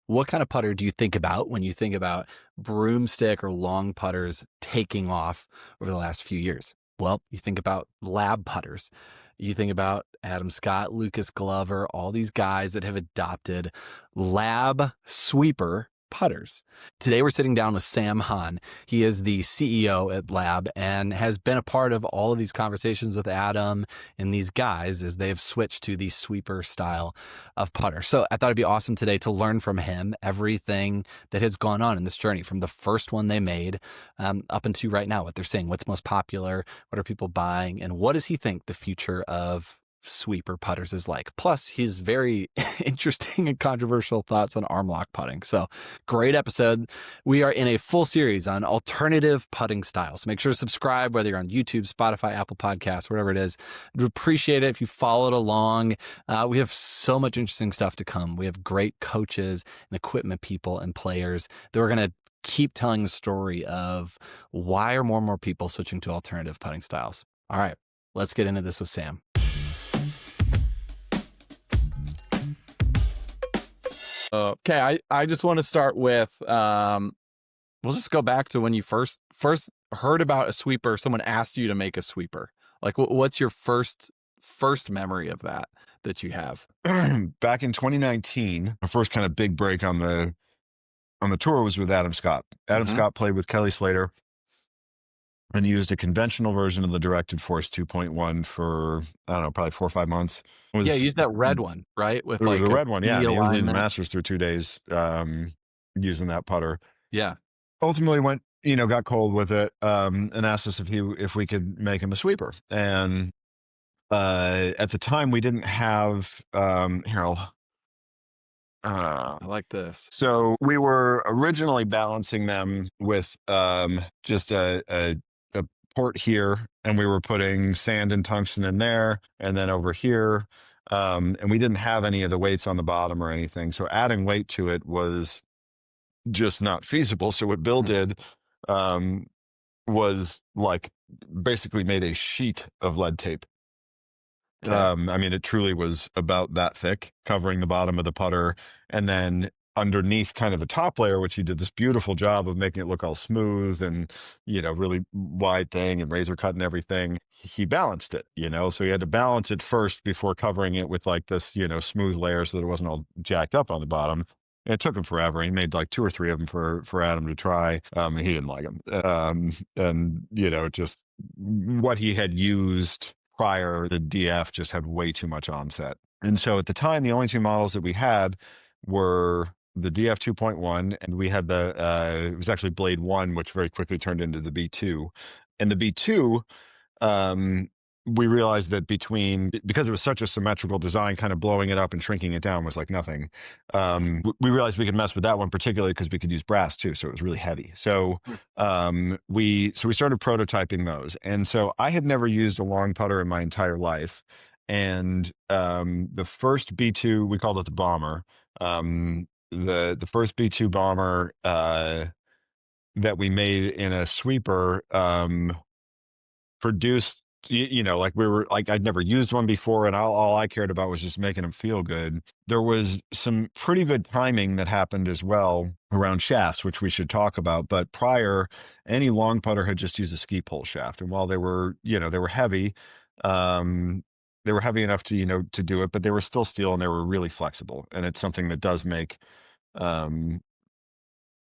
What kind of putter do you think about when you think about broomstick or long putters taking off over the last few years? Well, you think about l.a.b putters. You think about Adam Scott, Lucas Glover, all these guys that have adopted l.a.b sweeper putters. Today, we're sitting down with Sam Hahn. He is the CEO at l.a.b and has been a part of all of these conversations with Adam and these guys as they've switched to the sweeper style of putter. So I thought it'd be awesome today to learn from him everything that has gone on in this journey from the first one they made up into right now, what they're saying, what's most popular, what are people buying, and what does he think the future of sweeper putters is like. Plus, his very interesting and controversial thoughts on armlock putting. So great episode. We are in a full series on alternative putting styles. So make sure to subscribe, whether you're on YouTube, Spotify, Apple Podcasts, whatever it is. I'd appreciate it if you followed along. We have so much interesting stuff to come. We have great coaches and equipment people and players that we're going to keep telling the story of why are more and more people switching to alternative putting styles. All right, let's get into this with Sam. Okay, I just want to start with, we'll just go back to when you first heard about a sweeper. Someone asked you to make a sweeper. Like, what's your first memory of that you have? Back in 2019, the first kind of big break on the tour was with Adam Scott. Adam Scott played with Kelly Slater and used a conventional version of the directed force 2.1 for, I don't know, probably 4 or 5 months. Yeah, use that red one, right? With like the red one, yeah. knee He was leading the alignment. Masters through 2 days using that putter. Yeah. Ultimately went, got cold with it and asked us if we could make him a sweeper. And at the time we didn't have, I like this. So we were originally balancing them with just a port here, and we were putting sand and tungsten in there, and then over here, and we didn't have any of the weights on the bottom or anything. So adding weight to it was just not feasible. So what Bill did was like basically made a sheet of lead tape. Okay. I mean, it truly was about that thick, covering the bottom of the putter. And then underneath kind of the top layer, which he did this beautiful job of making it look all smooth and, really wide thing and razor cut and everything. He balanced it, so he had to balance it first before covering it with like this, smooth layer so that it wasn't all jacked up on the bottom. And it took him forever. He made like 2 or 3 of them for Adam to try. And he didn't like them. And, just what he had used prior, the DF just had way too much onset. And so at the time, the only 2 models that we had were the DF 2.1, and we had it was actually Blade 1, which very quickly turned into the B2. And the B2, we realized that because it was such a symmetrical design, kind of blowing it up and shrinking it down was like nothing. We realized we could mess with that one particularly because we could use brass too, so it was really heavy. So we started prototyping those, and so I had never used a long putter in my entire life. And the first B2, we called it the Bomber. The first B2 Bomber that we made in a sweeper produced, like I'd never used one before, and all I cared about was just making them feel good. There was some pretty good timing that happened as well around shafts, which we should talk about. But prior, any long putter had just used a ski pole shaft, and while they were heavy, they were heavy enough to to do it, but they were still steel and they were really flexible. And it's something that does make long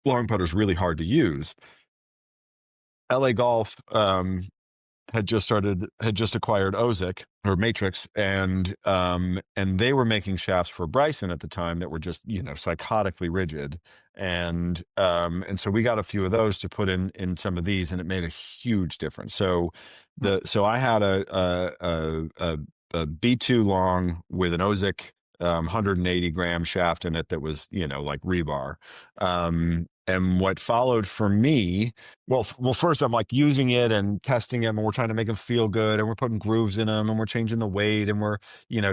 putters really hard to use. L.A. Golf had just acquired Ozic or Matrix, and they were making shafts for Bryson at the time that were just psychotically rigid, and so we got a few of those to put in some of these, and it made a huge difference. So I had a B2 long with an Ozic 180 gram shaft in it that was like rebar. And what followed for me, well, first I'm like using it and testing them, and we're trying to make them feel good, and we're putting grooves in them, and we're changing the weight, and we're,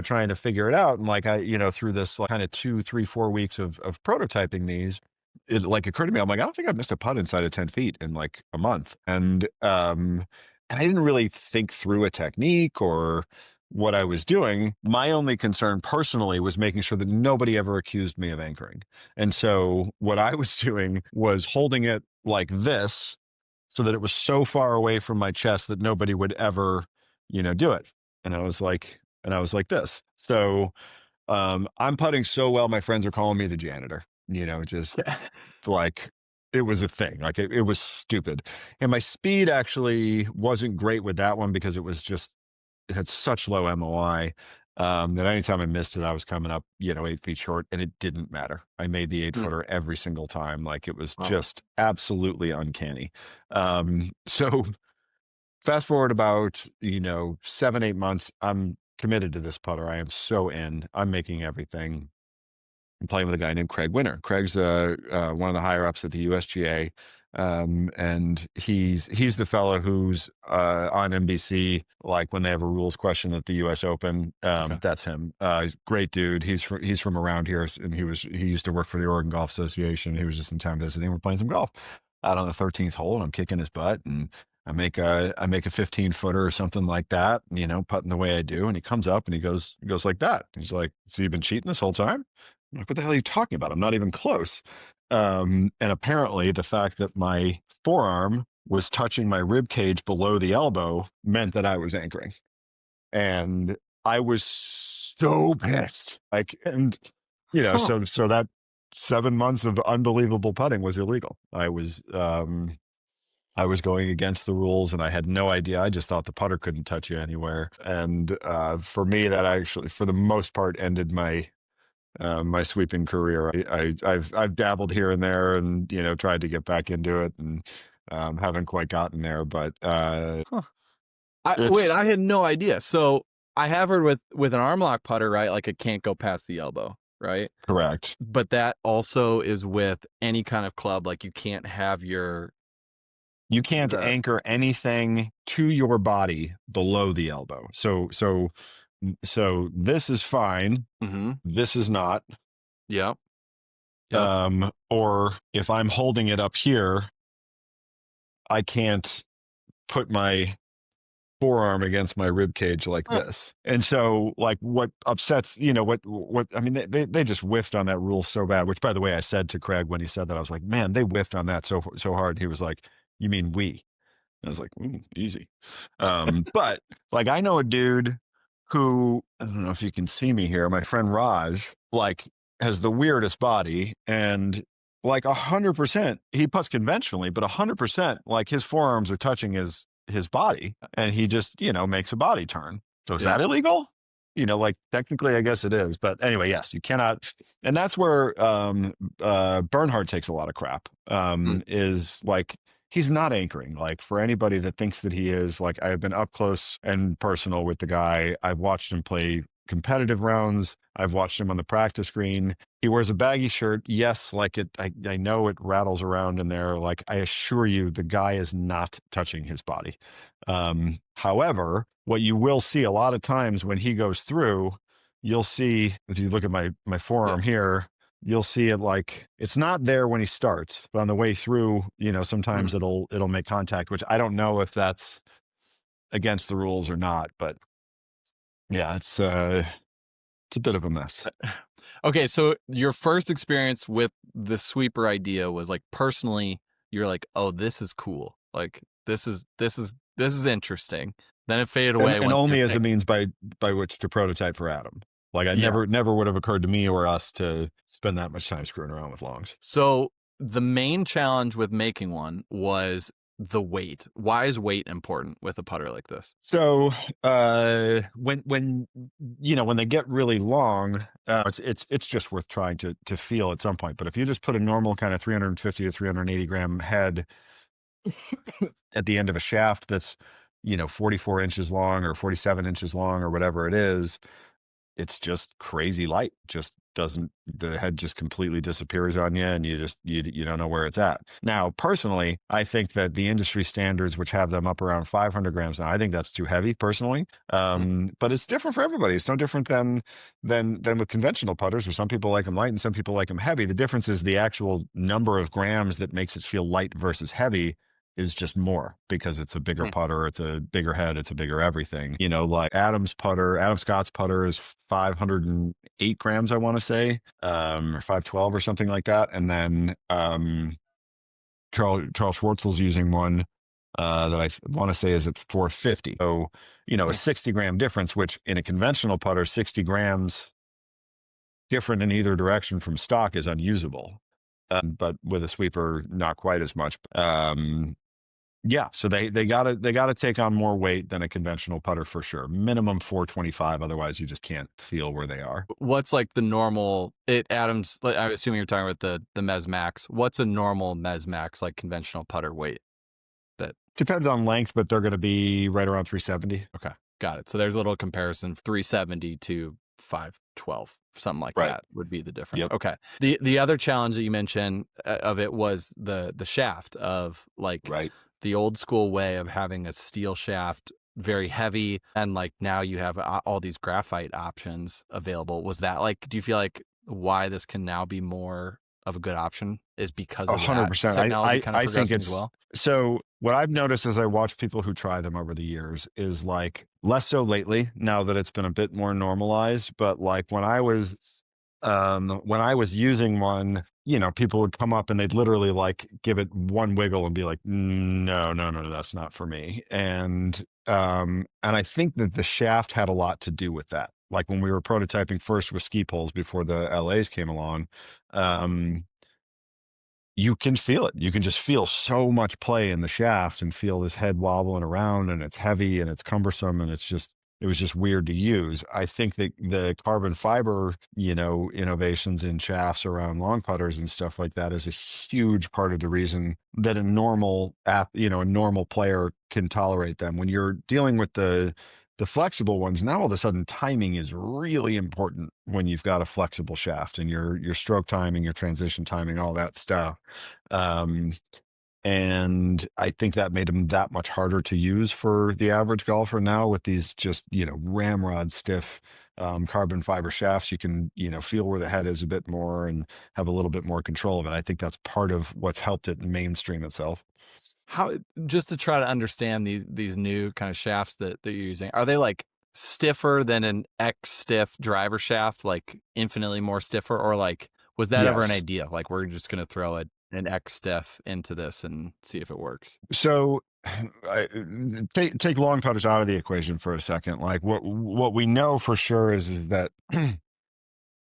trying to figure it out. And like through this like kind of 2, 3, 4 weeks of prototyping these, it like occurred to me, I'm like, I don't think I've missed a putt inside of 10 feet in like a month. And I didn't really think through a technique or what I was doing, my only concern personally was making sure that nobody ever accused me of anchoring. And so what I was doing was holding it like this so that it was so far away from my chest that nobody would ever, do it. And I was like this. So I'm putting so well, my friends are calling me the janitor, just like it was a thing. Like it was stupid. And my speed actually wasn't great with that one because it had such low MOI that anytime I missed it, I was coming up, 8 feet short, and it didn't matter. I made the 8 footer every single time. Like it was Wow. just absolutely uncanny. So fast forward about, 7, 8 months, I'm committed to this putter. I am so in. I'm making everything. I'm playing with a guy named Craig Winter. Craig's one of the higher ups at the USGA, and he's the fellow who's on NBC, like when they have a rules question at the U.S. Open. Okay. That's him. He's a great dude. He's from around here, and he used to work for the Oregon Golf Association. He was just in town visiting. We're playing some golf out on the 13th hole, and I'm kicking his butt, and I make a 15 footer or something like that, putting the way I do, and he comes up and he goes like that. He's like, "So you've been cheating this whole time?" I'm like, "What the hell are you talking about? I'm not even close." And apparently the fact that my forearm was touching my rib cage below the elbow meant that I was anchoring. And I was so pissed. Like, and Huh. so that 7 months of unbelievable putting was illegal. I was going against the rules and I had no idea. I just thought the putter couldn't touch you anywhere. And for me, that actually, for the most part, ended my sweeping career. I've dabbled here and there, and tried to get back into it, and haven't quite gotten there. But Huh. Wait, it's I had no idea. So I have heard with an arm lock putter, right? Like it can't go past the elbow, right? correct. But that also is with any kind of club. Like you can't have You can't the. anchor anything to your body below the elbow. So this is fine. Mm-hmm. This is not. Yep. Yep. Or if I'm holding it up here, I can't put my forearm against my rib cage like Huh. this. And so like what upsets, what I mean, they just whiffed on that rule so bad, which by the way, I said to Craig when he said that, I was like, man, they whiffed on that so hard. He was like, "You mean we?" I was like, easy. But like, I know a dude who, I don't know if you can see me here, my friend Raj, like has the weirdest body, and like 100%, he putts conventionally, but 100%, like his forearms are touching his body, and he just, makes a body turn. So is Yeah. that illegal? Like technically, I guess it is. But anyway, yes, you cannot. And that's where Bernhard takes a lot of crap. Mm. Is like, he's not anchoring. Like, for anybody that thinks that he is, like, I've been up close and personal with the guy. I've watched him play competitive rounds. I've watched him on the practice green. He wears a baggy shirt. Yes, like I know it rattles around in there. Like, I assure you, the guy is not touching his body. However, what you will see a lot of times when he goes through, you'll see, if you look at my Yeah. forearm here, you'll see it, like it's not there when he starts, but on the way through, sometimes Mm. it'll make contact, which I don't know if that's against the rules or not, but yeah, it's a bit of a mess. Okay, so your first experience with the sweeper idea was like personally, you're like, oh, this is cool. Like this is interesting. Then it faded And away and once you only as a picked. means by which to prototype for Adam. Like I Yeah. never would have occurred to me or us to spend that much time screwing around with longs. So the main challenge with making one was the weight. Why is weight important with a putter like this? So when they get really long, it's just worth trying to feel at some point. But if you just put a normal kind of 350 to 380 gram head at the end of a shaft that's 44 inches long or 47 inches long or whatever it is, it's just crazy light. Just doesn't the head just completely disappears on you, and you don't know where it's at. Now, personally, I think that the industry standards, which have them up around 500 grams now, I think that's too heavy personally. Mm. But it's different for everybody. It's no different than with conventional putters, where some people like them light and some people like them heavy. The difference is the actual number of grams that makes it feel light versus heavy is just more because it's a bigger Hmm. putter, it's a bigger head, it's a bigger everything. You know, like Adam Scott's putter is 508 grams, I want to say, or 512 or something like that. And then Charles Schwartzel's using one that I want to say is at 450. So, you know, a Hmm. 60-gram difference, which in a conventional putter, 60 grams different in either direction from stock is unusable. But with a sweeper, not quite as much. Yeah, so they gotta take on more weight than a conventional putter for sure. Minimum 425, otherwise you just can't feel where they are. What's like the normal it Adams like, I'm assuming you're talking about the Mez Max. What's a normal Mez Max like conventional putter weight that Depends on length, but they're going to be right around 370. okay, got it. So there's a little comparison 370 to 512, something like Right. that would be the difference. Yep. Okay. The other challenge that you mentioned of it was the shaft of like Right. the old school way of having a steel shaft very heavy and like now you have all these graphite options available. Was that like do you feel like why this can now be more of a good option is because A of hundred that percent. technology kind of I think progressing as it's well? so what I've noticed as I watch people who try them over the years is like less so lately now that it's been a bit more normalized. But like when I was using one, you know, people would come up and they'd literally like give it one wiggle and be like, no, no, no, that's not for me. And I think that the shaft had a lot to do with that. Like when we were prototyping first with ski poles before the LAs came along, um, you can feel it. You can just feel so much play in the shaft and feel this head wobbling around and it's heavy and it's cumbersome and it was just weird to use. I think that the carbon fiber, you know, innovations in shafts around long putters and stuff like that is a huge part of the reason that a normal player can tolerate them. When you're dealing with the flexible ones, now all of a sudden timing is really important when you've got a flexible shaft and your stroke timing, your transition timing, all that stuff. Um, and I think that made them that much harder to use for the average golfer now with these just, you know, ramrod stiff carbon fiber shafts. You can, you know, feel where the head is a bit more and have a little bit more control of it. I think that's part of what's helped it mainstream itself. How just to try to understand these new kind of shafts that you're using, are they like stiffer than an X stiff driver shaft, like infinitely more stiffer, or like was that ever an Yes. idea? Like we're just gonna throw an X stiff into this and see if it works. So take long putters out of the equation for a second. Like what we know for sure is that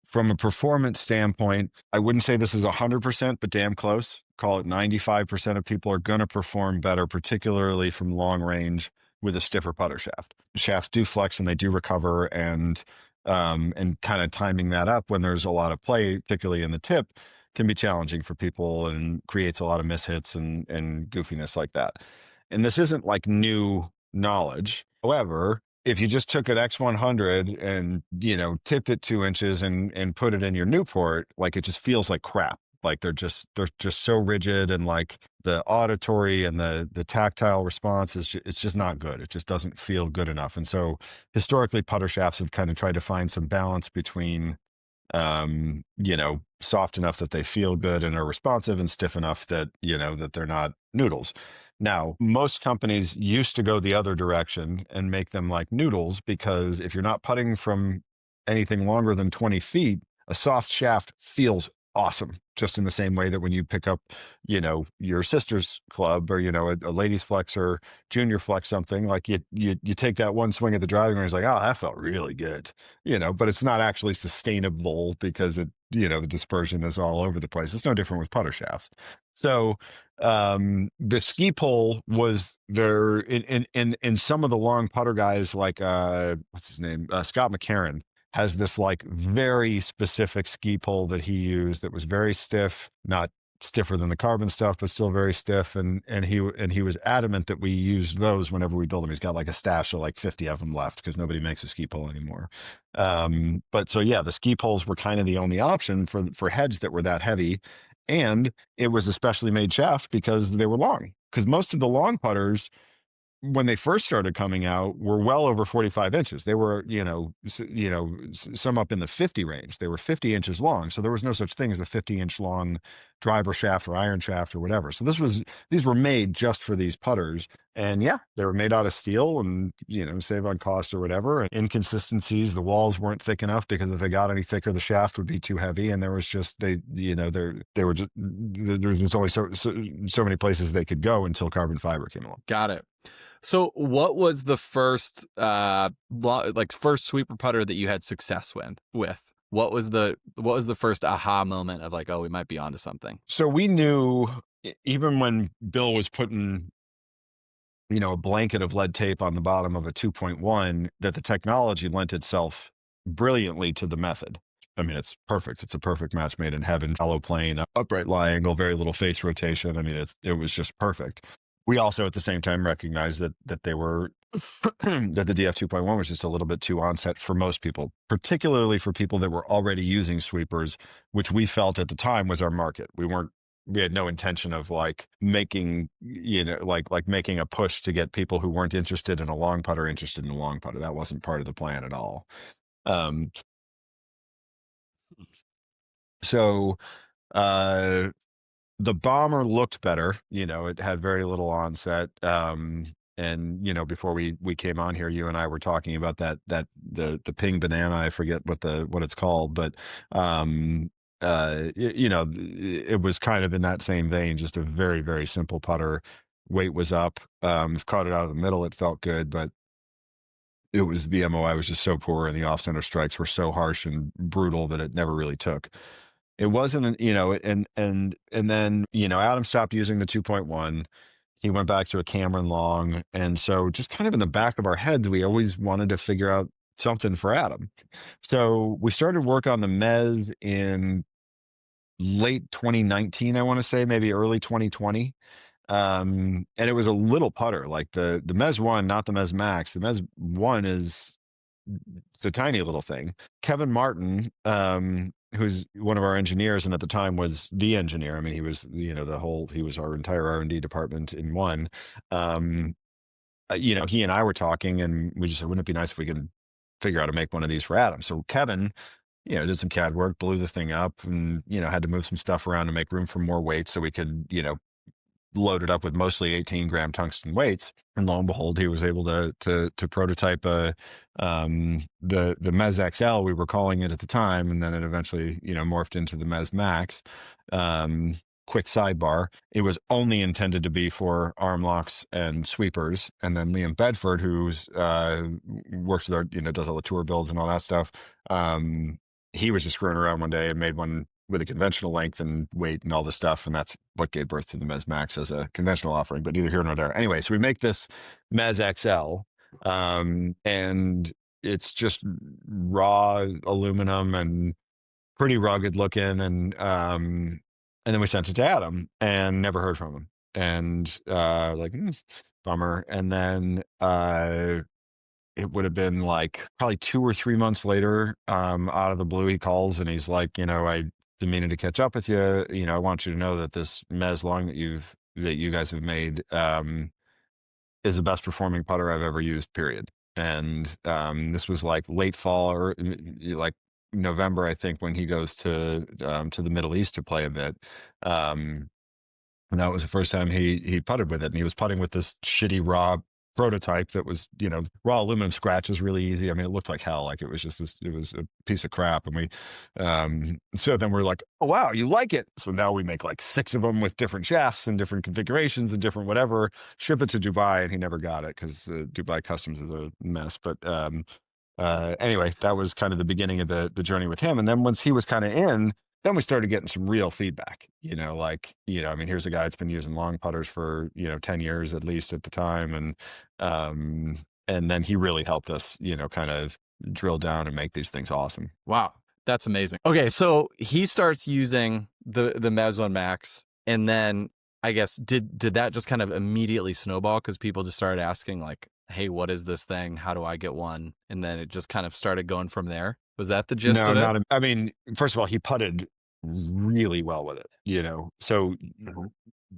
from a performance standpoint, I wouldn't say this is 100%, but damn close. Call it 95% of people are going to perform better, particularly from long range with a stiffer putter shaft. Shafts do flex and they do recover, and kind of timing that up when there's a lot of play, particularly in the tip, can be challenging for people and creates a lot of mishits and goofiness like that. And this isn't like new knowledge. However, if you just took an X100 and, you know, tipped it 2 inches and put it in your Newport, like it just feels like crap. Like they're just so rigid and like the auditory and the tactile response it's just not good. It just doesn't feel good enough. And so historically putter shafts have kind of tried to find some balance between you know, soft enough that they feel good and are responsive and stiff enough that, you know, that they're not noodles. Now, most companies used to go the other direction and make them like noodles because if you're not putting from anything longer than 20 feet, a soft shaft feels awesome. Just in the same way that when you pick up, you know, your sister's club or, you know, a ladies flex or junior flex something, like you take that one swing at the driving range, like, oh, that felt really good, you know, but it's not actually sustainable because it, you know, the dispersion is all over the place. It's no different with putter shafts. So the ski pole was there in some of the long putter guys like what's his name? Scott McCarron has this like very specific ski pole that he used that was very stiff, not stiffer than the carbon stuff, but still very stiff. And he was adamant that we used those whenever we build them. He's got like a stash of like 50 of them left because nobody makes a ski pole anymore. But so yeah, the ski poles were kind of the only option for heads that were that heavy. And it was a specially made shaft because they were long. Because most of the long putters when they first started coming out were well over 45 inches. They were, some up in the 50 range. They were 50 inches long. So there was no such thing as a 50-inch long driver shaft or iron shaft or whatever. So these were made just for these putters. And yeah, they were made out of steel and, save on cost or whatever. And inconsistencies, the walls weren't thick enough because if they got any thicker, the shaft would be too heavy. And there was just, they were just, there was just only so many places they could go until carbon fiber came along. Got it. So what was the first, first sweeper putter that you had success with? What was the first aha moment of like, oh, we might be onto something? So we knew even when Bill was putting, a blanket of lead tape on the bottom of a 2.1, that the technology lent itself brilliantly to the method. I mean, it's perfect. It's a perfect match made in heaven. Shallow plane, upright lie angle, very little face rotation. I mean, it was just perfect. We also at the same time recognized that they were that the DF 2.1 was just a little bit too onset for most people, particularly for people that were already using sweepers, which we felt at the time was our market. We had no intention of like making, making a push to get people who weren't interested in a long putter interested in a long putter. That wasn't part of the plan at all. Um, so the bomber looked better. It had very little onset. And before we came on here, you and I were talking about the ping banana. I forget what it's called, but it was kind of in that same vein, just a very, very simple putter. Weight was up. Caught it out of the middle. It felt good, but the MOI was just so poor, and the off center strikes were so harsh and brutal that it never really took. It wasn't, and then, Adam stopped using the 2.1. He went back to a Cameron long. And so just kind of in the back of our heads, we always wanted to figure out something for Adam. So we started work on the Mez in late 2019, I want to say, maybe early 2020. And it was a little putter, like the Mez 1, not the Mez Max. The Mez 1 it's a tiny little thing. Kevin Martin, who's one of our engineers, and at the time was the engineer. I mean, he was, he was our entire R&D department in one. He and I were talking, and we just said, wouldn't it be nice if we could figure out how to make one of these for Adam? So Kevin, did some CAD work, blew the thing up, and, had to move some stuff around to make room for more weight so we could, loaded up with mostly 18-gram tungsten weights, and lo and behold, he was able to prototype the Mez XL, we were calling it at the time, and then it eventually morphed into the Mez Max. Quick sidebar: it was only intended to be for arm locks and sweepers, and then Liam Bedford, who's works with our does all the tour builds and all that stuff. He was just screwing around one day and made one with a conventional length and weight and all this stuff. And that's what gave birth to the Mez Max as a conventional offering, but neither here nor there. Anyway, so we make this Mez XL, and it's just raw aluminum and pretty rugged looking. And then we sent it to Adam and never heard from him. And bummer. And then it would have been like probably 2 or 3 months later, out of the blue, he calls and he's like, I been meaning to catch up with you. I want you to know that this Mez long that you guys have made is the best performing putter I've ever used, period. And this was like late fall or like November, I think, when he goes to the Middle East to play a bit. And that was the first time he putted with it, and he was putting with this shitty raw prototype that was, raw aluminum scratch is really easy. I mean, it looked like hell. Like it was just it was a piece of crap. And so then we're like, oh, wow, you like it. So now we make like 6 of them with different shafts and different configurations and different whatever, ship it to Dubai. And he never got it because Dubai customs is a mess. But anyway, that was kind of the beginning of the journey with him. And then once he was kind of in, then we started getting some real feedback, I mean, here's a guy that's been using long putters for, 10 years at least at the time. And then he really helped us, kind of drill down and make these things awesome. Wow. That's amazing. Okay. So he starts using the Mez 1 Max, and then I guess, did that just kind of immediately snowball? Cause people just started asking like, hey, what is this thing? How do I get one? And then it just kind of started going from there. Was that the gist of it? I mean, first of all, he putted really well with it, so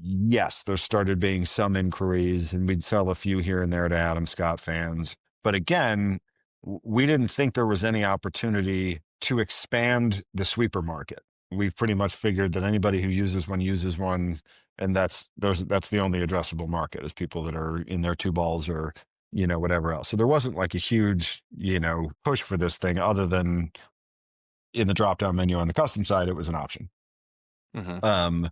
yes, there started being some inquiries, and we'd sell a few here and there to Adam Scott fans. But again, we didn't think there was any opportunity to expand the sweeper market. we've pretty much figured that anybody who uses one, and that's the only addressable market is people that are in their two balls or whatever else. So there wasn't like a huge push for this thing other than in the drop down menu on the custom side, it was an option. Hmm. Um,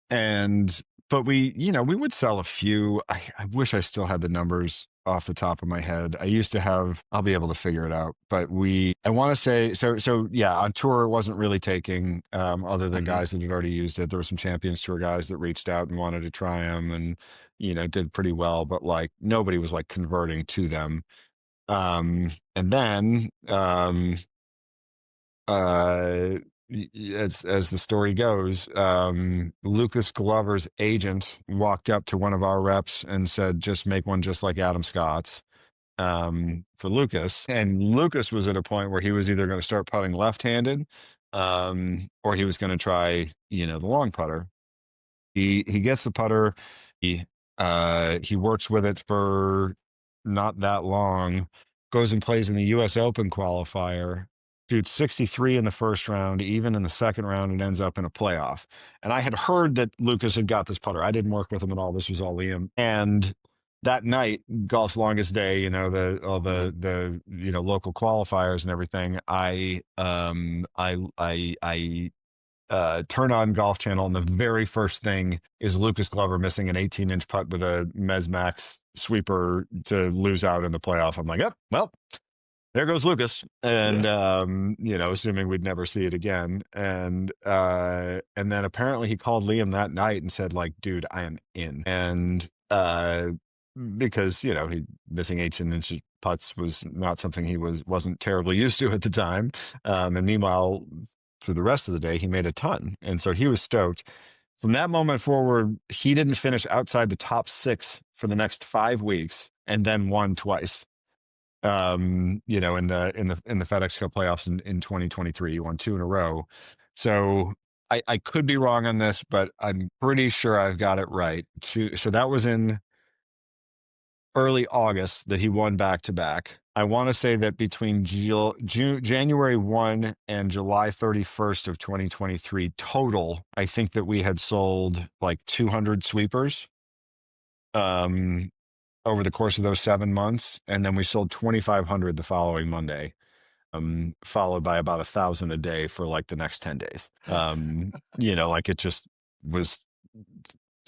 and but we would sell a few. I wish I still had the numbers off the top of my head. I used to have, I'll be able to figure it out, but I want to say, so yeah, on tour, it wasn't really taking, other than Hmm. guys that had already used it. There were some Champions Tour guys that reached out and wanted to try them and, did pretty well, but like nobody was like converting to them. And then, uh as the story goes, Lucas Glover's agent walked up to one of our reps and said, just make one just like Adam Scott's, for Lucas. And Lucas was at a point where he was either going to start putting left-handed, or he was going to try the long putter. He gets the putter. He works with it for not that long. Goes and plays in the U.S. Open qualifier. Shoots 63 in the first round. Even in the second round, it ends up in a playoff. And I had heard that Lucas had got this putter. I didn't work with him at all. This was all Liam. And that night, golf's longest day, all Hmm. the local qualifiers and everything. I turn on Golf Channel, and the very first thing is Lucas Glover missing an 18-inch putt with a Mez Max sweeper to lose out in the playoff. I'm like, yep, well, there goes Lucas. And Yeah. assuming we'd never see it again. And then apparently he called Liam that night and said, like, dude, I am in. And because, he missing 18-inch putts was not something he wasn't terribly used to at the time. And meanwhile, through the rest of the day, he made a ton. And so he was stoked. From that moment forward, he didn't finish outside the top six for the next 5 weeks and then won twice. In the FedEx Cup playoffs in 2023, he won two in a row. So I could be wrong on this, but I'm pretty sure I've got it right. So that was in early August that he won back to back. I want to say that between January 1 and July 31st of 2023 total, I think that we had sold like 200 sweepers um, over the course of those 7 months. And then we sold 2,500 the following Monday, followed by about 1,000 a day for like the next 10 days. Like it just was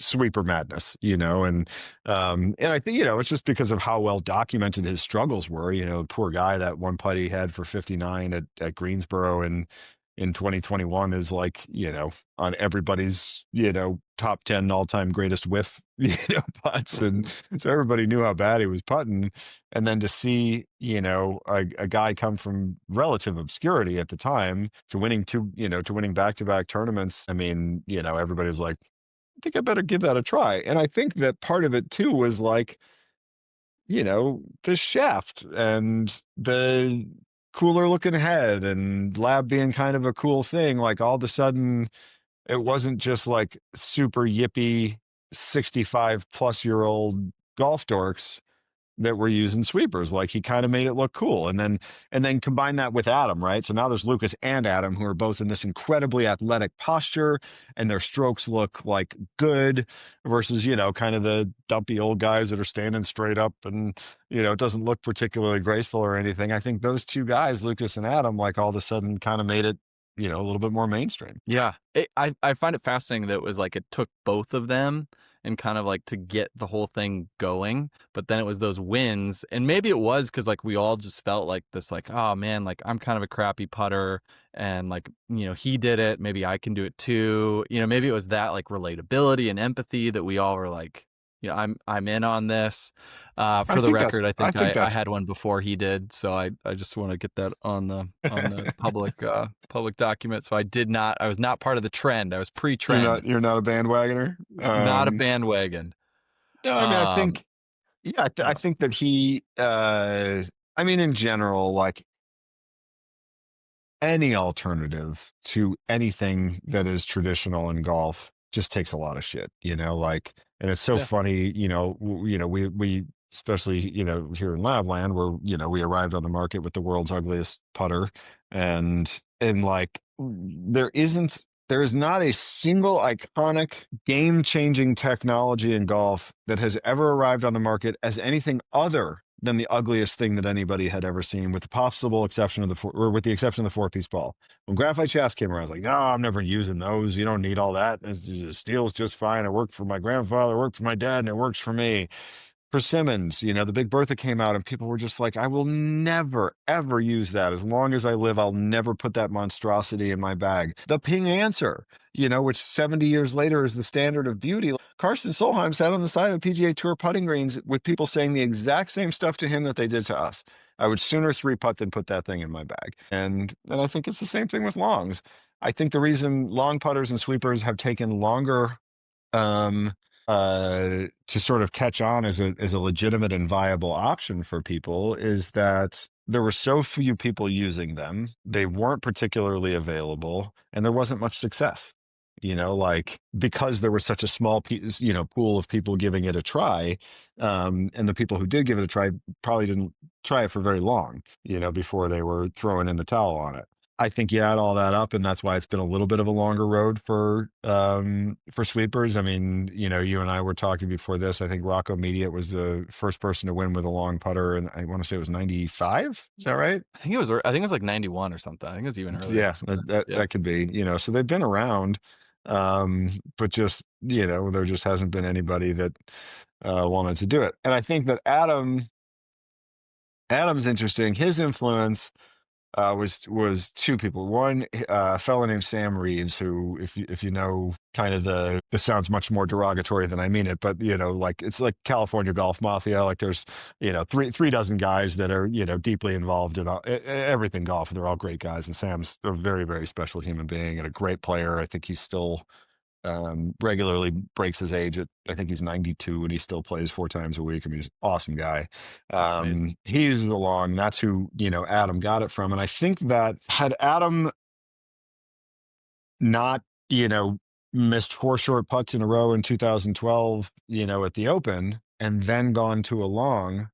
sweeper madness, and I think, it's just because of how well documented his struggles were. Poor guy, that one putt he had for 59 at Greensboro in 2021 is like, on everybody's, top 10 all-time greatest whiff, putts. And so everybody knew how bad he was putting. And then to see, a guy come from relative obscurity at the time to winning to winning back-to-back tournaments. I mean, everybody's like, I think I better give that a try. And I think that part of it too was like, the shaft and the cooler looking head and l.a.b being kind of a cool thing. Like all of a sudden, it wasn't just like super yippy 65-plus-year-old golf dorks that were using sweepers. Like he kind of made it look cool. And then combine that with Adam, right? So now there's Lucas and Adam who are both in this incredibly athletic posture, and their strokes look like good versus, kind of the dumpy old guys that are standing straight up and, it doesn't look particularly graceful or anything. I think those two guys, Lucas and Adam, like all of a sudden kind of made it, a little bit more mainstream. Yeah, I find it fascinating that it was like it took both of them and kind of like to get the whole thing going, but then it was those wins, and maybe it was because like we all just felt like this, like, oh man, like I'm kind of a crappy putter, and like he did it, maybe I can do it too. Maybe it was that like relatability and empathy that we all were like, I'm in on this. I For the think that's record, I I think think I that's had one before he did, so I just want to get that on the public document. So I was not part of the trend. I was you're pre-trend, not a bandwagoner. not a bandwagon. No, I mean, I Um, think, yeah, I yeah, think that I mean, in general, like any alternative to anything that is traditional in golf just takes a lot of shit, like, and it's so yeah, funny, we, especially, here in Lab Land where, we arrived on the market with the world's ugliest putter and like, there is not a single iconic game-changing technology in golf that has ever arrived on the market as anything other than the ugliest thing that anybody had ever seen, with the possible exception of or with the exception of the four-piece ball. When graphite shafts came around, I was like, no, I'm never using those. You don't need all that. Steel's just fine. It worked for my grandfather, it worked for my dad, and it works for me. Persimmons, the Big Bertha came out and people were just like, I will never, ever use that. As long as I live, I'll never put that monstrosity in my bag. The Ping Answer, which 70 years later is the standard of beauty. Carsten Solheim sat on the side of PGA Tour putting greens with people saying the exact same stuff to him that they did to us. I would sooner three putt than put that thing in my bag. And I think it's the same thing with longs. I think the reason long putters and sweepers have taken longer um, to sort of catch on as a legitimate and viable option for people is that there were so few people using them, they weren't particularly available, and there wasn't much success. Like, because there was such a small pool of people giving it a try, and the people who did give it a try probably didn't try it for very long, before they were throwing in the towel on it. I think you add all that up, and that's why it's been a little bit of a longer road for sweepers. I mean, you and I were talking before this. I think Rocco Mediate was the first person to win with a long putter, and I want to say it was 95. Is that right? I think it was like 91 or something. I think it was even earlier. Yeah, that Yeah. that could be. So they've been around, but just there just hasn't been anybody that wanted to do it. And I think that Adam's interesting. His influence was two people. One, a fellow named Sam Reeves, who, if you know, kind of this sounds much more derogatory than I mean it, but like it's like California golf mafia. Like there's three dozen guys that are deeply involved in everything golf. They're all great guys, and Sam's a very, very special human being and a great player. I think he's still regularly breaks his age at, I think he's 92, and he still plays 4 times a week. I mean, he's an awesome guy. That's amazing. He uses the long. That's who, Adam got it from. And I think that had Adam not, missed 4 short putts in a row in 2012, at the Open, and then gone to a long,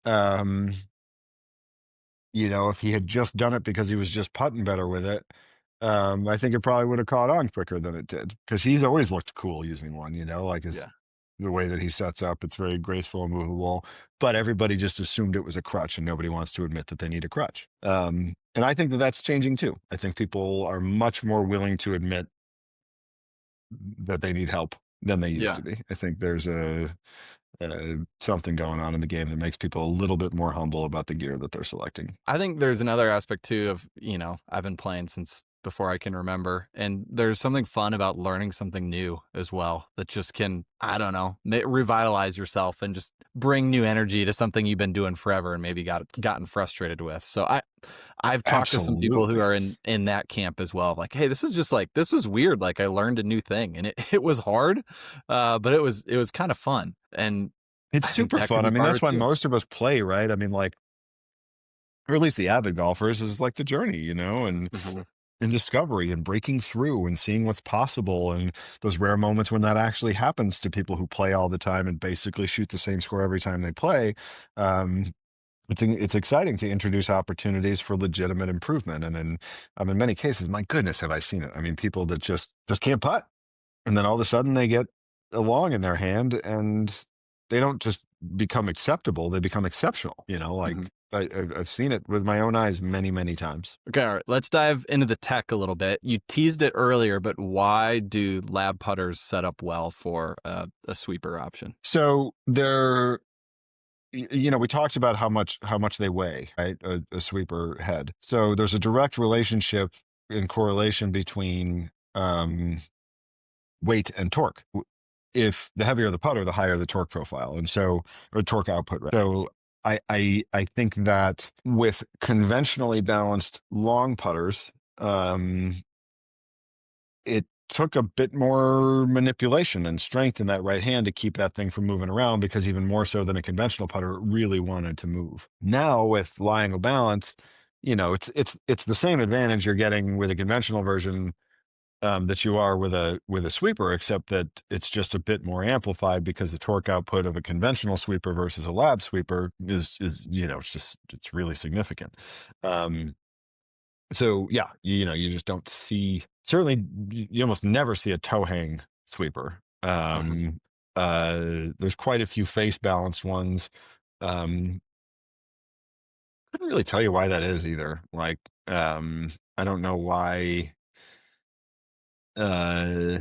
um, if he had just done it because he was just putting better with it, I think it probably would have caught on quicker than it did, because he's always looked cool using one, like Yeah. the way that he sets up. It's very graceful and movable, but everybody just assumed it was a crutch, and nobody wants to admit that they need a crutch. And I think that that's changing too. I think people are much more willing to admit that they need help than they used Yeah. to be. I think there's something going on in the game that makes people a little bit more humble about the gear that they're selecting. I think there's another aspect too of, I've been playing since before I can remember. And there's something fun about learning something new as well that just can, I don't know, revitalize yourself and just bring new energy to something you've been doing forever and maybe gotten frustrated with. So I've talked to some people who Absolutely. are in that camp as well. Like, hey, this is just like, this was weird. Like I learned a new thing and it was hard, but it was kind of fun. And It's I think super that could fun. I be mean, part of that's it why too. most of us play, right? I mean, like, or at least the avid golfers, is like the journey, Mhm. and discovery and breaking through and seeing what's possible, and those rare moments when that actually happens to people who play all the time and basically shoot the same score every time they play. Um, it's exciting to introduce opportunities for legitimate improvement, and in many cases, my goodness, have I seen it? I mean, people that just can't putt, and then all of a sudden they get a long in their hand, and they don't just become acceptable, they become exceptional. Mhm. Like I've seen it with my own eyes many, many times. Okay, all right. Let's dive into the tech a little bit. You teased it earlier, but why do lab putters set up well for a sweeper option? So we talked about how much they weigh, right? A sweeper head. So there's a direct relationship in correlation between weight and torque. If the heavier the putter, the higher the torque profile, and so, or torque output. Right? So I think that with conventionally balanced long putters, it took a bit more manipulation and strength in that right hand to keep that thing from moving around, because even more so than a conventional putter, it really wanted to move. Now with lying balance, it's the same advantage you're getting with a conventional version, that you are with a sweeper, except that it's just a bit more amplified, because the torque output of a conventional sweeper versus a lab sweeper is it's really significant. Um, So yeah, you just don't see, certainly you almost never see a toe hang sweeper. Uh-huh. There's quite a few face balanced ones. Um, couldn't really tell you why that is either. Like, I don't know why. Uh,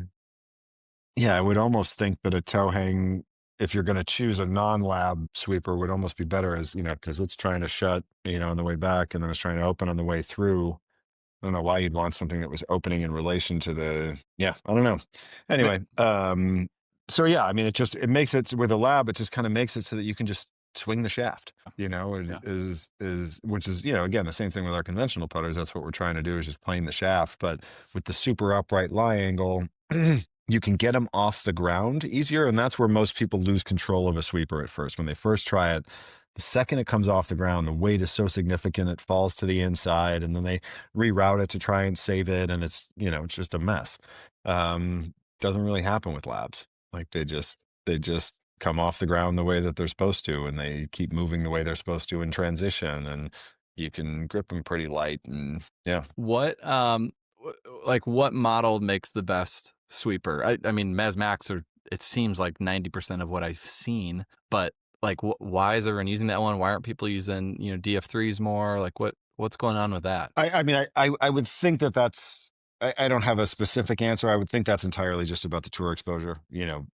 yeah, I would almost think that a toe hang, if you're going to choose a non-lab sweeper, would almost be better as, because it's trying to shut, on the way back, and then it's trying to open on the way through. I don't know why you'd want something that was opening in relation to yeah, I don't know. Ma- Anyway, so yeah, I mean, it makes it with a lab, it just kind of makes it so that you can just swing the shaft, it Yeah. which is, again, the same thing with our conventional putters. That's what we're trying to do, is just plane the shaft. But with the super upright lie angle, you can get them off the ground easier. And that's where most people lose control of a sweeper at first. When they first try it, the second it comes off the ground, the weight is so significant, it falls to the inside, and then they reroute it to try and save it, and it's just a mess. Doesn't really happen with labs. Like, they just come off the ground the way that they're supposed to, and they keep moving the way they're supposed to in transition, and you can grip them pretty light. And yeah. What like what model makes the best sweeper? I mean, Mez Max are, it seems like 90% of what I've seen, but like why is everyone using that one? Why aren't people using, DF3s more? Like what's going on with that? I mean, I would think that I don't have a specific answer. I would think that's entirely just about the tour exposure.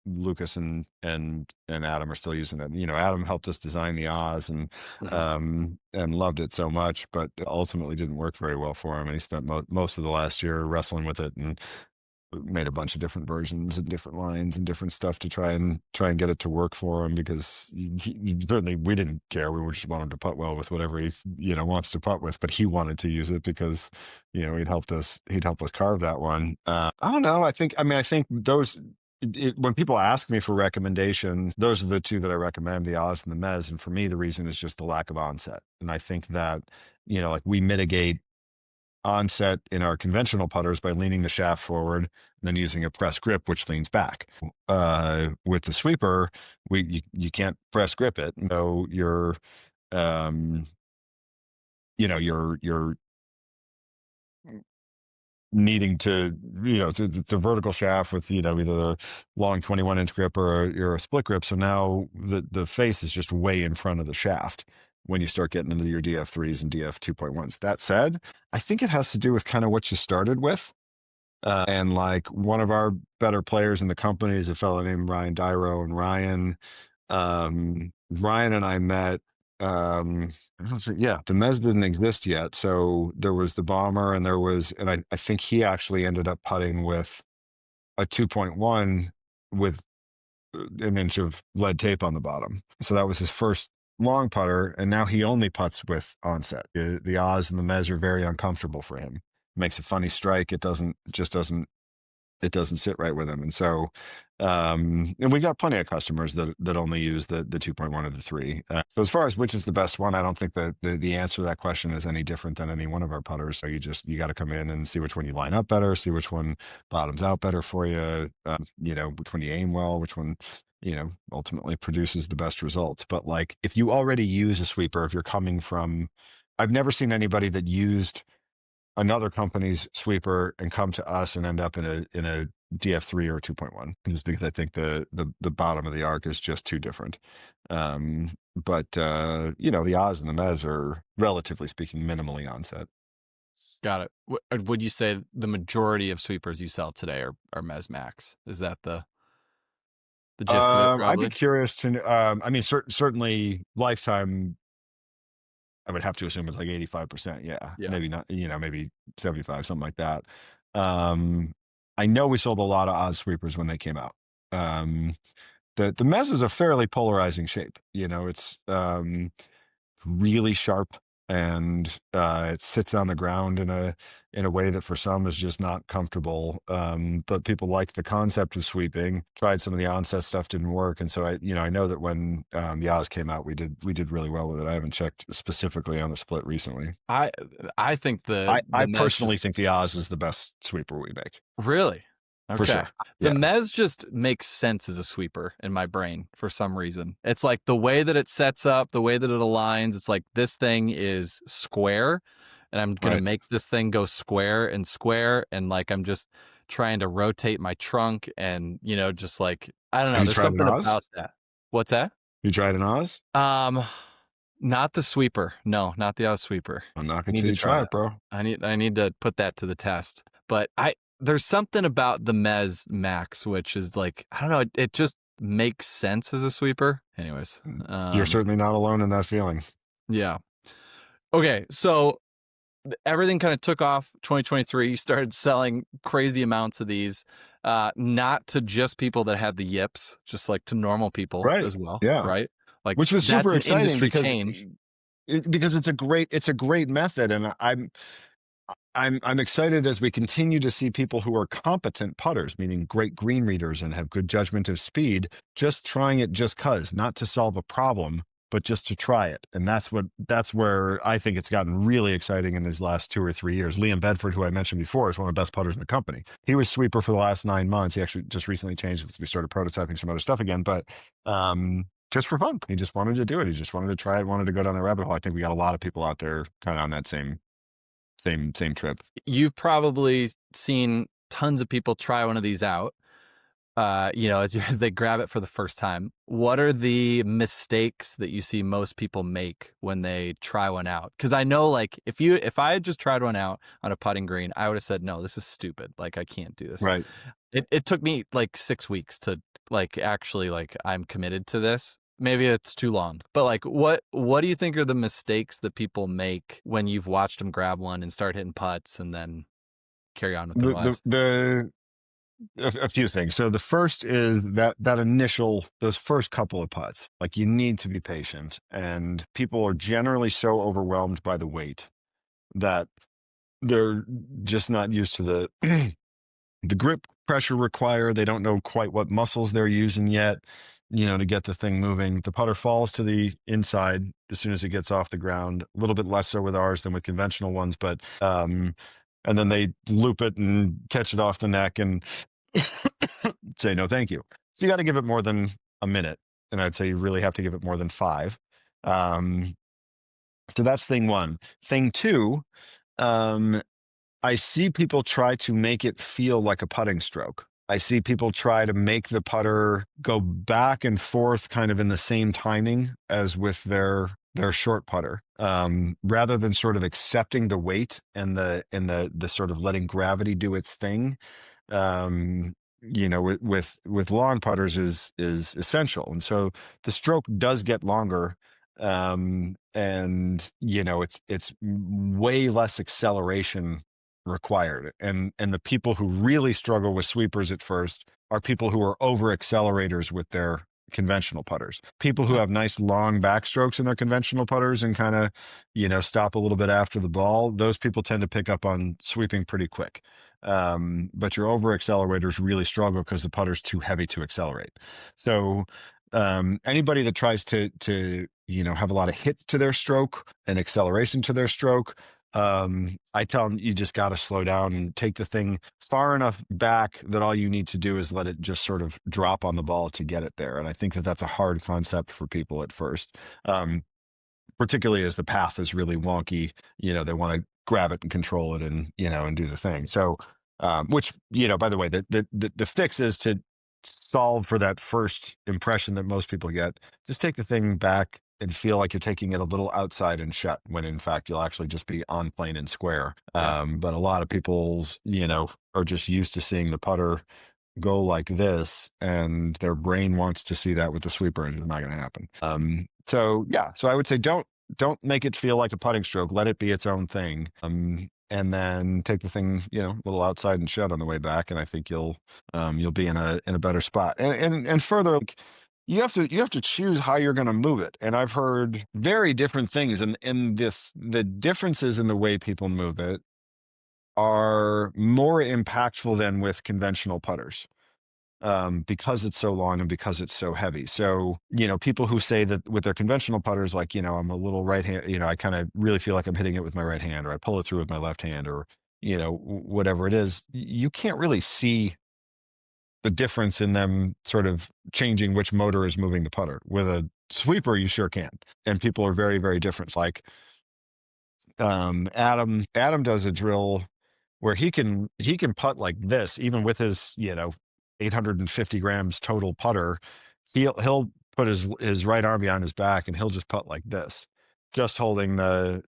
Lucas and Adam are still using it. Adam helped us design the Oz, Mhm. and loved it so much, but ultimately didn't work very well for him. And he spent most of the last year wrestling with it, and made a bunch of different versions and different lines and different stuff to try and get it to work for him, because certainly we didn't care. We just wanted to putt well with whatever he wants to putt with, but he wanted to use it because he'd helped us carve that one. I don't know. I think those. When people ask me for recommendations, those are the two that I recommend: the Oz and the Mez. And for me, the reason is just the lack of onset. And I think that, like, we mitigate onset in our conventional putters by leaning the shaft forward and then using a press grip, which leans back. With the sweeper, you can't press grip it. No, um, you're needing to, it's a vertical shaft with, either a long 21-inch grip or a split grip. So now the face is just way in front of the shaft when you start getting into your DF3s and DF 2.1s. That said, I think it has to do with kind of what you started with. And like, one of our better players in the company is a fellow named Ryan Dyro. And Ryan and I met, I don't think, yeah, the Mez didn't exist yet. So there was the Bomber, and I think he actually ended up putting with a 2.1 with an inch of lead tape on the bottom. So that was his first long putter. And now he only putts with onset. The Oz and the Mez are very uncomfortable for him. Makes a funny strike. It doesn't sit right with him. And so, and we got plenty of customers that only use the 2.1 or the 3. So as far as which is the best one, I don't think that the answer to that question is any different than any one of our putters. So you got to come in and see which one you line up better, see which one bottoms out better for you, which one you aim well, which one, ultimately produces the best results. But like, if you already use a sweeper, if you're coming from, I've never seen anybody that used another company's sweeper and come to us and end up in a DF3 or 2.1, just because I think the bottom of the arc is just too different. But the Oz and the Mez are, relatively speaking, minimally onset. Got it. Would you say the majority of sweepers you sell today are Mez Max? Is that the gist of it, I'd be probably? curious to I mean, certainly lifetime, I would have to assume it's like 85%. Yeah. Yeah. Maybe not, maybe 75, something like that. Um, I know we sold a lot of Oz sweepers when they came out. Um, the Mez is a fairly polarizing shape. It's really sharp, and it sits on the ground in a way that for some is just not comfortable. But people liked the concept of sweeping. Tried some of the onset stuff, didn't work, and so I know that when the Oz came out, we did really well with it. I haven't checked specifically on the split recently. I I think I the Mez personally just think the Oz is the best sweeper we make, really. for Okay. sure. The Yeah. Mez just makes sense as a sweeper in my brain for some reason. It's like the way that it sets up, the way that it aligns, it's like this thing is square, and I'm gonna Right. make this thing go square and square, and like I'm just trying to rotate my trunk, and just like I don't Have know. you There's tried an something Oz? about that. What's that? You tried an Oz? Um, Not the sweeper. No, not the out sweeper. I'm not I gonna need tell to you try try it. it, bro. I need to put that to the test. But there's something about the Mez Max which is like I don't know. It just makes sense as a sweeper. Anyways, You're certainly not alone in that feeling. yeah. Okay, so everything kind of took off 2023. You started selling crazy amounts of these, not to just people that had the yips, just like to normal people Right. as well, Yeah. right? Like Which was that's super an exciting industry because change. because it's a great method, and I'm excited as we continue to see people who are competent putters, meaning great green readers and have good judgment of speed, just trying it just cause, not to solve a problem, but just to try it. And that's where I think it's gotten really exciting in these last 2 or 3 years. Liam Bedford, who I mentioned before, is one of the best putters in the company. He was sweeper for the last 9 months. He actually just recently changed because we started prototyping some other stuff again, but just for fun. He just wanted to do it. He just wanted to try it, wanted to go down the rabbit hole. I think we got a lot of people out there kind of on that same trip. You've probably seen tons of people try one of these out. As they grab it for the first time. What are the mistakes that you see most people make when they try one out? Because I know, like, if I had just tried one out on a putting green, I would have said, no, this is stupid. Like, I can't do this. Right. It took me like 6 weeks to like actually like I'm committed to this. Maybe it's too long, but like, what do you think are the mistakes that people make when you've watched them grab one and start hitting putts and then carry on with their The lives? the a few things. So the first is that initial those first couple of putts. Like you need to be patient, and people are generally so overwhelmed by the weight that they're just not used to the the grip pressure required. They don't know quite what muscles they're using yet, to get the thing moving. The putter falls to the inside as soon as it gets off the ground. A little bit less so with ours than with conventional ones, but and then they loop it and catch it off the neck and say no, thank you. So you got to give it more than a minute, and I'd say you really have to give it more than five. Um, so that's thing one. Thing two. Um, I see people try to make it feel like a putting stroke. I see people try to make the putter go back and forth kind of in the same timing as with their short putter, rather than sort of accepting the weight and the sort of letting gravity do its thing. um with long putters is essential, and so the stroke does get longer. And it's way less acceleration required, and the people who really struggle with sweepers at first are people who are over accelerators with their conventional putters. People who Huh. have nice long backstrokes in their conventional putters and kind of stop a little bit after the ball, those people tend to pick up on sweeping pretty quick. But your over accelerators really struggle because the putter's too heavy to accelerate. So anybody that tries to have a lot of hits to their stroke and acceleration to their stroke, I tell them you just got to slow down and take the thing far enough back that all you need to do is let it just sort of drop on the ball to get it there. And I think that that's a hard concept for people at first. Particularly as the path is really wonky. They want to grab it and control it and and do the thing. So which by the way, the fix is to solve for that first impression that most people get. Just take the thing back and feel like you're taking it a little outside and shut, when in fact you'll actually just be on plane and square. Yeah. But a lot of people's are just used to seeing the putter go like this, and their brain wants to see that with the sweeper, and it's not going to happen. So yeah, so I would say don't make it feel like a putting stroke. Let it be its own thing. And then take the thing, a little outside and shut on the way back, and I think you'll be in a better spot. And further, like, you have to choose how you're going to move it. And I've heard very different things, and the differences in the way people move it are more impactful than with conventional putters, because it's so long and because it's so heavy. So, people who say that with their conventional putters, like, I'm a little right hand, I kind of really feel like I'm hitting it with my right hand, or I pull it through with my left hand, or, whatever it is, you can't really see the difference in them sort of changing which motor is moving the putter. With a sweeper, you sure can. And people are very, very different. Like, Adam does a drill where he can putt like this, even with his 850 grams total putter. He'll put his right arm behind his back and he'll just putt like this, just holding the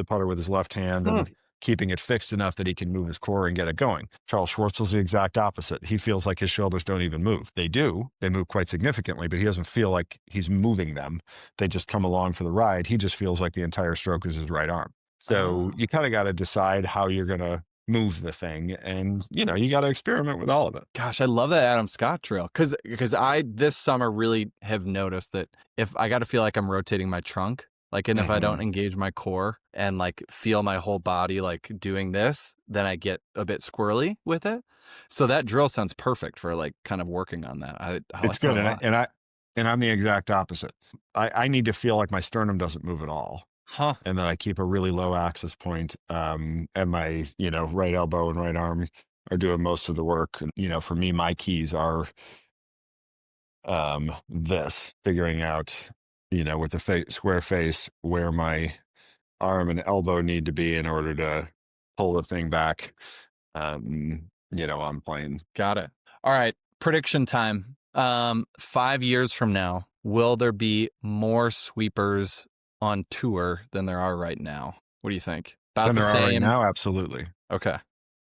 putter with his left hand Hmm. and keeping it fixed enough that he can move his core and get it going. Charles Schwartzel's the exact opposite. He feels like his shoulders don't even move. They do. They move quite significantly, but he doesn't feel like he's moving them. They just come along for the ride. He just feels like the entire stroke is his right arm. So Oh. you kind of got to decide how you're going to move the thing, and you got to experiment with all of it. Gosh, I love that Adam Scott drill because I this summer really have noticed that if I got to feel like I'm rotating my trunk, like, and if I don't Mhm. engage my core and like feel my whole body like doing this, then I get a bit squirrely with it. So that drill sounds perfect for like kind of working on that. I It's like that good, a and I lot. and I and I'm the exact opposite. I need to feel like my sternum doesn't move at all, Huh. and then I keep a really low axis point, and my right elbow and right arm are doing most of the work. And for me, my keys are this figuring out with the square face where my arm and elbow need to be in order to pull the thing back. On plane. Got it. All right. Prediction time. 5 years from now, will there be more sweepers on tour than there are right now? What do you think? About Than the there are right same? now, absolutely. Okay.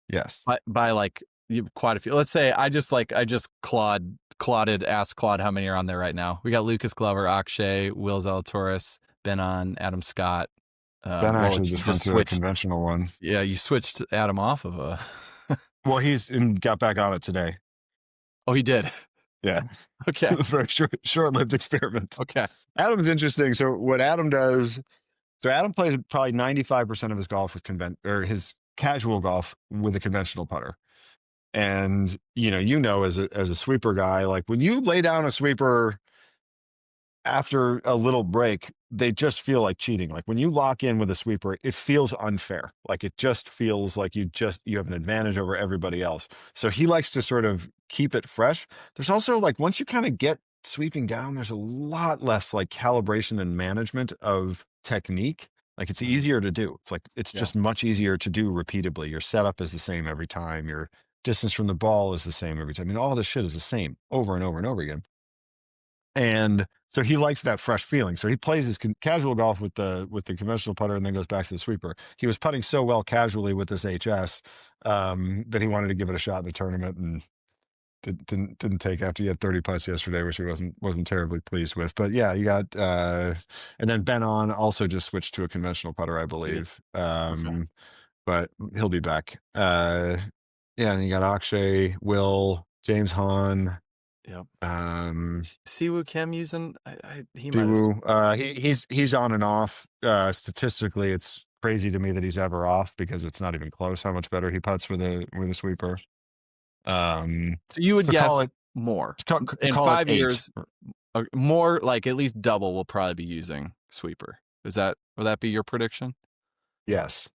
Yes. By like quite a few. Let's say I just asked Claude how many are on there right now. We got Lucas Glover, Akshay, Will Zalatoris, Ben on, Adam Scott. Ben Well, actually you just went just to a switched. conventional one. Yeah, you switched Adam off of a. Well, he's and got back on it today. Oh, he did. Yeah. Okay. Very short-lived experiment. Okay. Adam's interesting. So what Adam does, so Adam plays probably 95% of his golf with or his casual golf with a conventional putter. And as a sweeper guy, like when you lay down a sweeper after a little break, they just feel like cheating. Like when you lock in with a sweeper, it feels unfair. Like it just feels like you have an advantage over everybody else. So he likes to sort of keep it fresh. There's also like once you kind of get sweeping down, there's a lot less like calibration and management of technique. Like it's Mhm. easier to do. It's Yeah. just much easier to do repeatedly. Your setup is the same every time. Your distance from the ball is the same every time. I mean, all this shit is the same over and over and over again. And so he likes that fresh feeling. So he plays his casual golf with the conventional putter and then goes back to the sweeper. He was putting so well casually with this HS that he wanted to give it a shot in the tournament and didn't take after he had 30 putts yesterday, which he wasn't terribly pleased with. But yeah, you got and then Ben on also just switched to a conventional putter, I He did. believe. Okay. But he'll be back. Yeah, and you got Akshay, Will, James Hahn, Yep. um, Siwoo Kim using he might have. Siwoo. He's on and off. Statistically, it's crazy to me that he's ever off because it's not even close how much better he puts with a sweeper. So you would So call guess it more call, in call it 8. 5 years. More like at least double will probably be using sweeper. Would that be your prediction? Yes.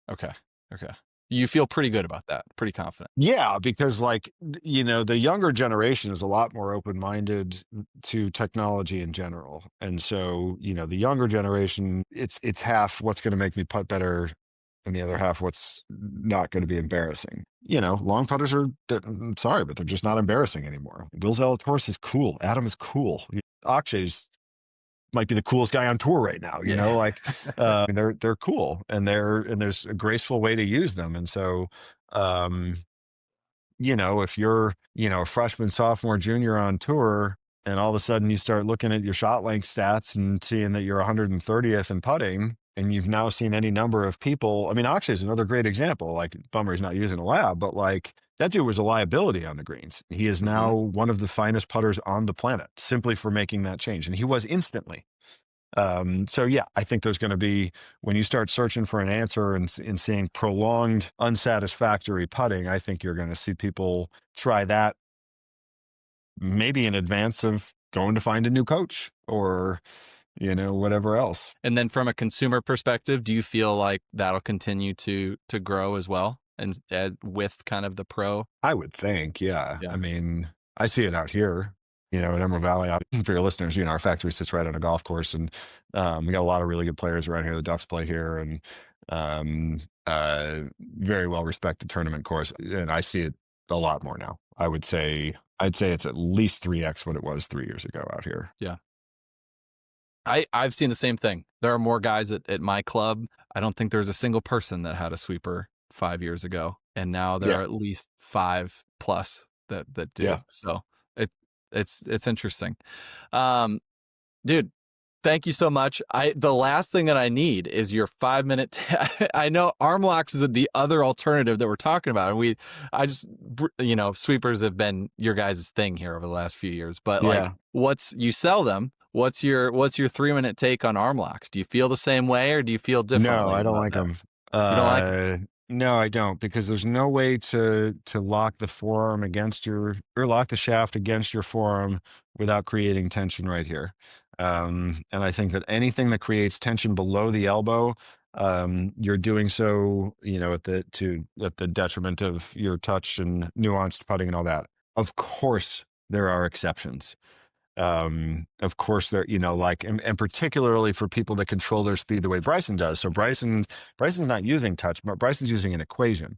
Okay. Okay. You feel pretty good about that. Pretty confident. Yeah, because like the younger generation is a lot more open-minded to technology in general. And so, the younger generation, it's half what's going to make me putt better and the other half what's not going to be embarrassing. Long putters I'm sorry, but they're just not embarrassing anymore. Will Zalatoris is cool. Adam is cool. Akshay's might be the coolest guy on tour right now, Yeah. like they're cool and there's a graceful way to use them. And so um if you're, a freshman, sophomore, junior on tour, and all of a sudden you start looking at your shot length stats and seeing that you're 130th in putting, and you've now seen any number of people. I mean, Akshay is another great example. Like, bummer he's not using a lab, but like that dude was a liability on the greens. He is now Mhm. one of the finest putters on the planet simply for making that change. And he was instantly. So yeah, I think there's going to be when you start searching for an answer and seeing prolonged unsatisfactory putting, I think you're going to see people try that maybe in advance of going to find a new coach or whatever else. And then from a consumer perspective, do you feel like that'll continue to grow as well? And as with kind of the pro? I would think, yeah. Yeah. I mean, I see it out here. in Emerald Valley, for your listeners, our factory sits right on a golf course, and we got a lot of really good players around here. The Ducks play here, and very well respected tournament course. And I see it a lot more now. I'd say it's at least 3x what it was 3 years ago out here. Yeah. I've seen the same thing. There are more guys at my club. I don't think there's a single person that had a sweeper 5 years ago, and now there Yeah. are at least 5+ that do. Yeah. So it's interesting. Dude, thank you so much. The last thing that I need is your 5-minute. I know arm locks is the other alternative that we're talking about, and sweepers have been your guys' thing here over the last few years. But like, Yeah. you sell them? What's your 3-minute take on arm locks? Do you feel the same way, or do you feel No, differently I don't about like that? them. You don't like them? No, I don't, because there's no way to lock the forearm against or lock the shaft against your forearm without creating tension right here. And I think that anything that creates tension below the elbow, you're doing so, at the detriment of your touch and nuanced putting and all that. Of course, there are exceptions. Of course there, and particularly for people that control their speed the way Bryson does. So Bryson's not using touch, but Bryson's using an equation,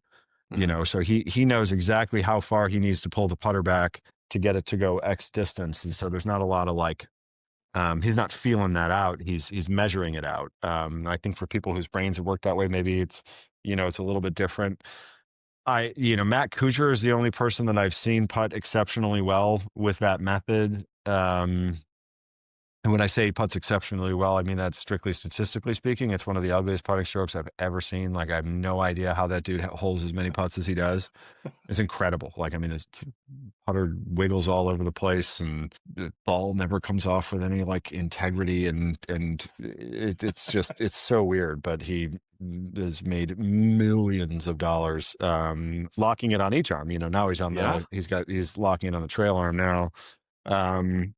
Mhm. so he knows exactly how far he needs to pull the putter back to get it to go X distance. And so there's not a lot of he's not feeling that out. He's measuring it out. I think for people whose brains have worked that way, maybe it's a little bit different. Matt Kuchar is the only person that I've seen putt exceptionally well with that method. And when I say he putts exceptionally well, I mean that strictly statistically speaking. It's one of the ugliest putting strokes I've ever seen. Like, I have no idea how that dude holds as many putts as he does. It's incredible. His putter wiggles all over the place, and the ball never comes off with any integrity, it's so weird. But he has made millions of dollars locking it on each arm. Now Yeah. he's locking it on the trail arm now. Um,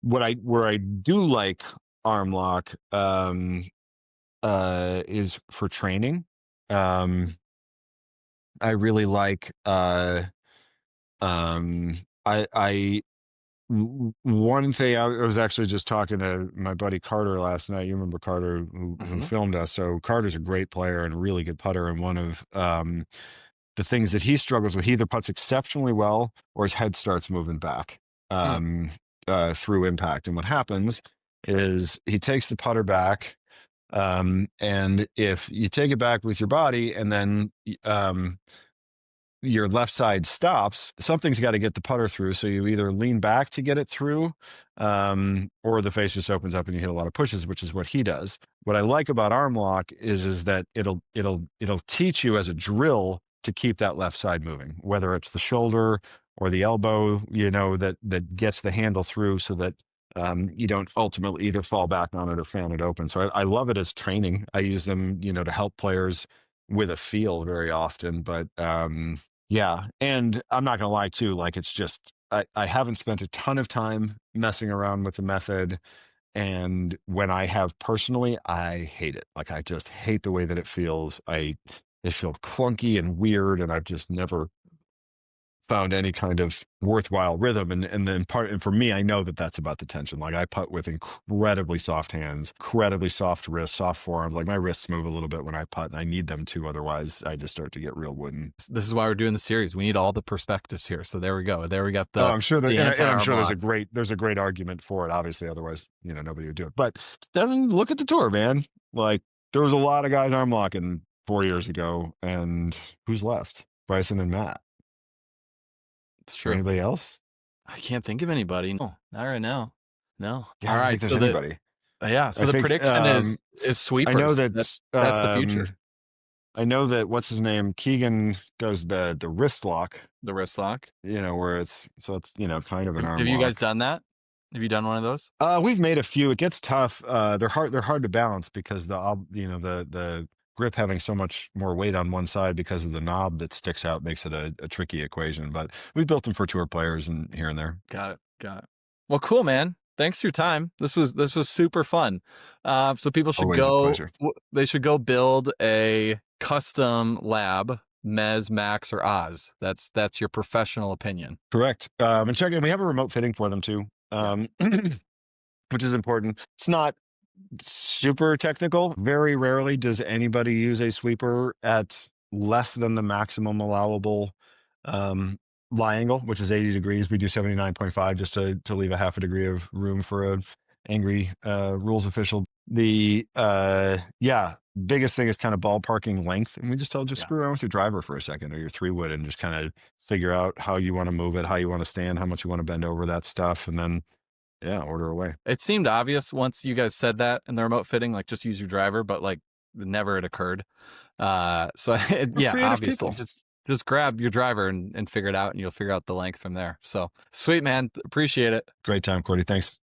where I do like arm lock is for training. I really like um one thing, I was actually just talking to my buddy Carter last night. You remember Carter, who Hmm. filmed us? So Carter's a great player and a really good putter, and one of the things that he struggles with, he either puts exceptionally well or his head starts moving back um, through impact. And what happens is he takes the putter back, and if you take it back with your body and then your left side stops, something's got to get the putter through. So you either lean back to get it through, or the face just opens up and you hit a lot of pushes, which is what he does. What I like about arm lock is that it'll teach you as a drill to keep that left side moving, whether it's the shoulder or the elbow, that gets the handle through, so that you don't ultimately either fall back on it or fan it open. So I love it as training. I use them, to help players with a feel very often. But yeah, and I'm not gonna lie too, it's just I haven't spent a ton of time messing around with the method, and when I have personally, I hate it. I just hate the way that it feels. It feels clunky and weird, and I've just never found any kind of worthwhile rhythm. And for me, I know that that's about the tension. I putt with incredibly soft hands, incredibly soft wrists, soft forearms. My wrists move a little bit when I putt, and I need them to, otherwise I just start to get real wooden. This is why we're doing the series. We need all the perspectives here. So there we go. There we got Oh, the I'm sure that, the and I'm anti-arm sure lock. there's a great argument for it. Obviously, otherwise, nobody would do it. But then look at the tour, man. There was a lot of guys arm locking 4 years ago, and who's left? Bryson and Matt. It's Or true. anybody else? I can't think of anybody. No, not right now. No. Yeah, All I don't think right. there's anybody. So I the think prediction is I know sweepers. that That's the future. I know that what's his name? Keegan does the wrist lock, The wrist lock. where it's kind of an Have arm you guys lock. done that? Have you done one of those? We've made a few. It gets tough. They're hard to balance because the grip having so much more weight on one side because of the knob that sticks out makes it a tricky equation. But we've built them for tour players and here and there. Got it. Got it. Well, cool, man. Thanks for your time. This was super fun. So people should Always a go. pleasure. They should go build a custom l.a.b Mez, Max, or Oz. That's your professional opinion. Correct. And check in. We have a remote fitting for them too, Yeah. which is important. It's not super technical. Very rarely does anybody use a sweeper at less than the maximum allowable um, lie angle, which is 80 degrees. We do 79.5 just to leave a half a degree of room for a angry rules official. The yeah, biggest thing is kind of ballparking length. And we just Yeah. screw around with your driver for a second or your 3-wood and just kind of figure out how you want to move it, how you want to stand, how much you want to bend over that stuff. And then yeah, order away. It seemed obvious once you guys said that in the remote fitting, like just use your driver, but like never it occurred. So We're yeah, creative obviously people. just grab your driver and figure it out and you'll figure out the length from there. So sweet, man. Appreciate it. Great time, Cordy. Thanks.